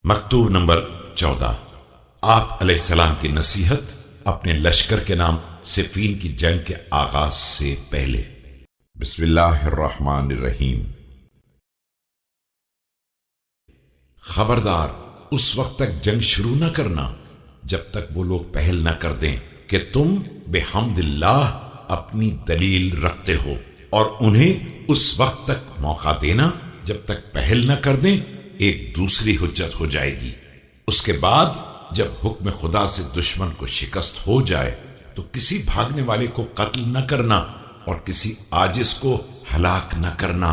مکتوب نمبر 14۔ آپ علیہ السلام کی نصیحت اپنے لشکر کے نام صفین کی جنگ کے آغاز سے پہلے۔ بسم اللہ الرحمن الرحیم۔ خبردار اس وقت تک جنگ شروع نہ کرنا جب تک وہ لوگ پہل نہ کر دیں کہ تم بحمد اللہ اپنی دلیل رکھتے ہو، اور انہیں اس وقت تک موقع دینا جب تک پہل نہ کر دیں ایک دوسری حجت ہو جائے گی۔ اس کے بعد جب حکم خدا سے دشمن کو شکست ہو جائے تو کسی بھاگنے والے کو قتل نہ کرنا اور کسی عاجز کو ہلاک نہ کرنا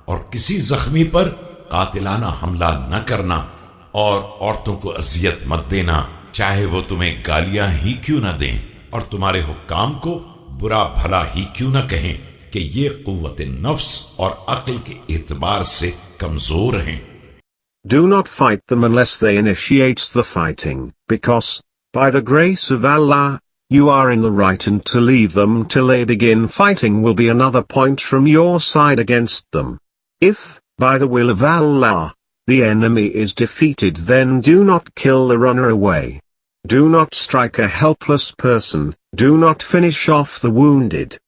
اور کسی زخمی پر قاتلانہ حملہ نہ کرنا، اور عورتوں کو اذیت مت دینا چاہے وہ تمہیں گالیاں ہی کیوں نہ دیں، اور تمہارے حکام کو برا بھلا ہی کیوں نہ کہیں کہ یہ قوت نفس اور عقل کے اعتبار سے کمزور ہیں۔ Do not fight them unless they initiate the fighting, because, by the grace of Allah, you are in the right, and to leave them till they begin fighting will be another point from your side against them. If, by the will of Allah, the enemy is defeated, then do not kill the runner away. Do not strike a helpless person, do not finish off the wounded.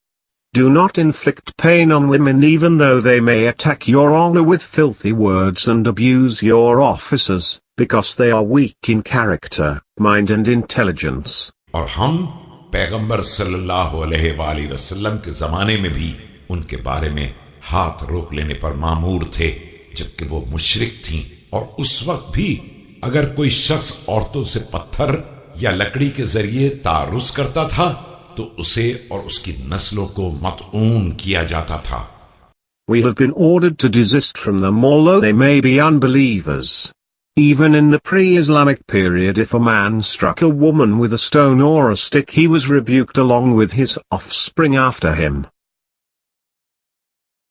Do not inflict pain on women even though they may attack your honor with filthy words and abuse your officers, because they are weak in character, mind and intelligence. اور ہم پیغمبر صلی اللہ علیہ وآلہ وسلم کے زمانے میں بھی ان کے بارے میں ہاتھ روک لینے پر مامور تھے جبکہ وہ مشرک تھیں، اور اس وقت بھی اگر کوئی شخص عورتوں سے پتھر یا لکڑی کے ذریعے تعرض کرتا تھا تو اسے اور اس کی نسلوں کو مطعون کیا جاتا تھا۔ We have been ordered to desist from them although they may be unbelievers. Even in the pre-Islamic period, if a man struck a woman with a stone or a stick, he was rebuked along with his offspring after him.